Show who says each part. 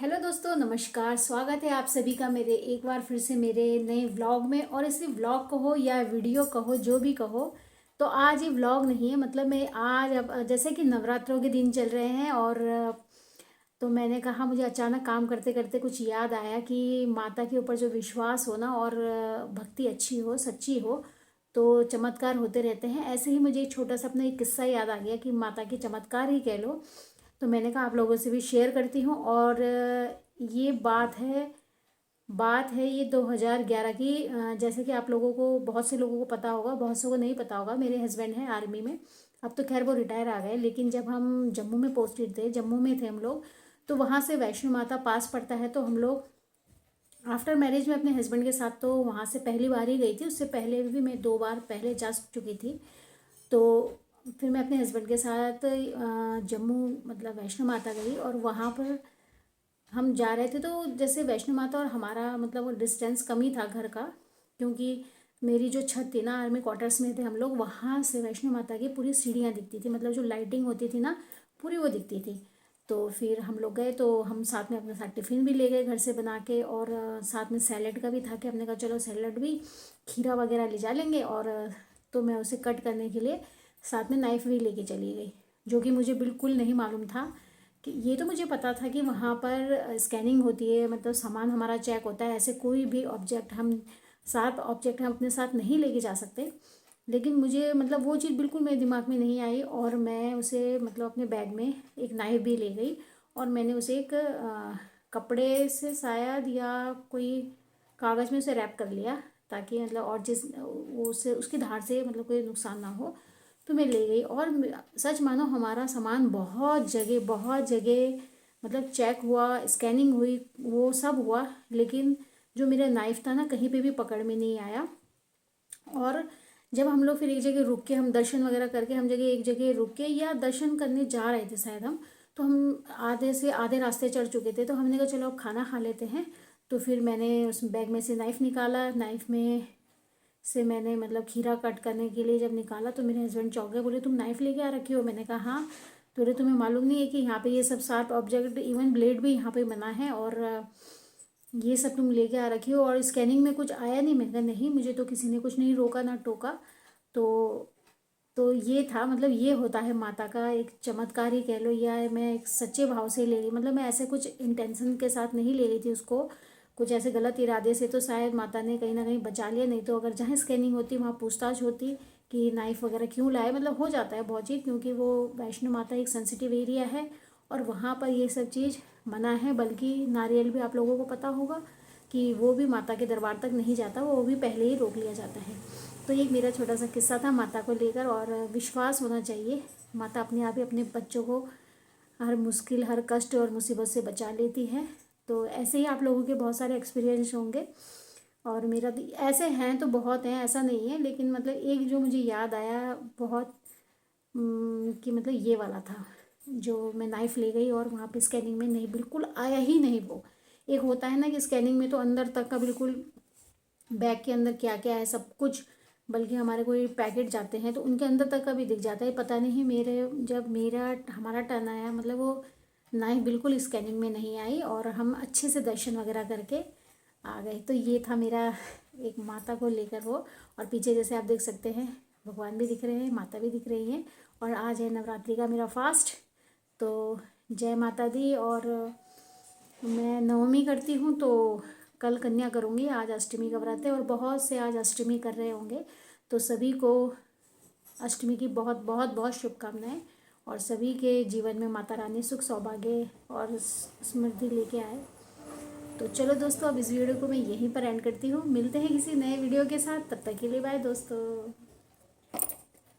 Speaker 1: Hello दोस्तों, नमस्कार। स्वागत है आप सभी का मेरे एक बार फिर से मेरे नए व्लॉग में। और इसे व्लॉग कहो या वीडियो कहो, जो भी कहो, तो आज ये व्लॉग नहीं है। मतलब मैं आज अब जैसे कि नवरात्रों के दिन चल रहे हैं और तो मैंने कहा मुझे अचानक काम करते करते कुछ याद आया कि माता के ऊपर जो विश्वास हो ना और भक्ति अच्छी हो, सच्ची हो, तो चमत्कार होते रहते हैं। ऐसे ही मुझे एक छोटा सा अपना एक किस्सा याद आ गया कि माता के चमत्कार ही कह लो। तो मैंने कहा आप लोगों से भी शेयर करती हूँ। और ये बात है ये 2011 की। जैसे कि आप लोगों को, बहुत से लोगों को पता होगा, बहुत से को नहीं पता होगा। मेरे हस्बैंड हैं आर्मी में। अब तो खैर वो रिटायर आ गए, लेकिन जब हम जम्मू में पोस्टेड थे, जम्मू में थे हम लोग, तो वहाँ से वैष्णो माता पास पड़ता है। तो हम लोग आफ्टर मैरिज में अपने हस्बैंड के साथ तो वहाँ से पहली बार ही गई थी। उससे पहले भी मैं 2 बार पहले जा चुकी थी। तो फिर मैं अपने हस्बैंड के साथ जम्मू मतलब वैष्णो माता गई। और वहाँ पर हम जा रहे थे, तो जैसे वैष्णो माता और हमारा मतलब वो डिस्टेंस कम ही था घर का, क्योंकि मेरी जो छत थी ना, आर्मी क्वार्टर्स में थे हम लोग, वहाँ से वैष्णो माता की पूरी सीढ़ियाँ दिखती थी। मतलब जो लाइटिंग होती थी ना, पूरी वो दिखती थी। तो फिर हम लोग गए, तो हम साथ में अपने साथ टिफ़िन भी ले गए घर से बना के। और साथ में सैलेड का भी था कि हमने कहा चलो सैलेड भी, खीरा वगैरह ले जा लेंगे। और तो मैं उसे कट करने के लिए साथ में नाइफ़ भी लेके चली गई, जो कि मुझे बिल्कुल नहीं मालूम था कि ये तो मुझे पता था कि वहाँ पर स्कैनिंग होती है, मतलब सामान हमारा चेक होता है। ऐसे कोई भी ऑब्जेक्ट हम अपने साथ नहीं लेके जा सकते। लेकिन मुझे मतलब वो चीज़ बिल्कुल मेरे दिमाग में नहीं आई। और मैं उसे मतलब अपने बैग में एक नाइफ़ भी ले गई। और मैंने उसे एक कपड़े से शायद या कोई कागज़ में उसे रैप कर लिया, ताकि मतलब और जिस वो उससे उसकी धार से मतलब कोई नुकसान ना हो। तो मैं ले गई। और सच मानो हमारा सामान बहुत जगह मतलब चेक हुआ, स्कैनिंग हुई, वो सब हुआ, लेकिन जो मेरा नाइफ़ था ना, कहीं पे भी पकड़ में नहीं आया। और जब हम लोग फिर एक जगह रुक के, हम दर्शन वगैरह करके, हम जगह एक जगह रुक के या दर्शन करने जा रहे थे शायद हम, तो हम आधे से आधे रास्ते चढ़ चुके थे। तो हमने कहा चलो अब खाना खा लेते हैं। तो फिर मैंने उस बैग में से नाइफ़ निकाला। नाइफ़ में से मैंने मतलब खीरा कट करने के लिए जब निकाला, तो मेरे हस्बैंड चौंक गए, बोले तुम नाइफ़ लेके आ रखी हो? मैंने कहा हाँ। तो बोले तुम्हें मालूम नहीं है कि यहाँ पे ये सब शार्प ऑब्जेक्ट, इवन ब्लेड भी यहाँ पे मना है, और ये सब तुम लेके आ रखी हो। और स्कैनिंग में कुछ आया नहीं? मैंने कहा नहीं, मुझे तो किसी ने कुछ नहीं रोका ना टोका। तो ये था, मतलब ये होता है माता का एक चमत्कार ही कह लो, या मैं एक सच्चे भाव से ले रही, मतलब मैं ऐसे कुछ इंटेंशन के साथ नहीं ले रही थी उसको, कुछ ऐसे गलत इरादे से। तो शायद माता ने कहीं ना कहीं बचा लिया। नहीं तो अगर जहाँ स्कैनिंग होती वहाँ पूछताछ होती कि नाइफ़ वगैरह क्यों लाए, मतलब हो जाता है बहुत चीज़, क्योंकि वो वैष्णो माता एक सेंसिटिव एरिया है और वहाँ पर ये सब चीज़ मना है। बल्कि नारियल भी आप लोगों को पता होगा कि वो भी माता के दरबार तक नहीं जाता, वो भी पहले ही रोक लिया जाता है। तो ये मेरा छोटा सा किस्सा था माता को लेकर। और विश्वास होना चाहिए, माता अपने आप ही अपने बच्चों को हर मुश्किल, हर कष्ट और मुसीबत से बचा लेती है। तो ऐसे ही आप लोगों के बहुत सारे एक्सपीरियंस होंगे, और मेरा भी ऐसे हैं तो बहुत हैं, ऐसा नहीं है। लेकिन मतलब एक जो मुझे याद आया बहुत, कि मतलब ये वाला था, जो मैं नाइफ़ ले गई और वहाँ पे स्कैनिंग में नहीं, बिल्कुल आया ही नहीं वो। एक होता है ना कि स्कैनिंग में तो अंदर तक का बिल्कुल, बैग के अंदर क्या क्या है सब कुछ, बल्कि हमारे कोई पैकेट जाते हैं तो उनके अंदर तक का भी दिख जाता है। पता नहीं मेरे, जब हमारा टर्न आया, मतलब वो नाइफ बिल्कुल स्कैनिंग में नहीं आई और हम अच्छे से दर्शन वगैरह करके आ गए। तो ये था मेरा एक माता को लेकर वो। और पीछे जैसे आप देख सकते हैं, भगवान भी दिख रहे हैं, माता भी दिख रही हैं। और आज है नवरात्रि का मेरा फास्ट। तो जय माता दी। और मैं नवमी करती हूँ, तो कल कन्या करूँगी, आज अष्टमी का व्रत है। और बहुत से आज अष्टमी कर रहे होंगे, तो सभी को अष्टमी की बहुत बहुत बहुत शुभकामनाएं। और सभी के जीवन में माता रानी सुख, सौभाग्य और समृद्धि लेके आए। तो चलो दोस्तों, अब इस वीडियो को मैं यहीं पर एंड करती हूँ। मिलते हैं किसी नए वीडियो के साथ, तब तक के लिए बाय दोस्तों।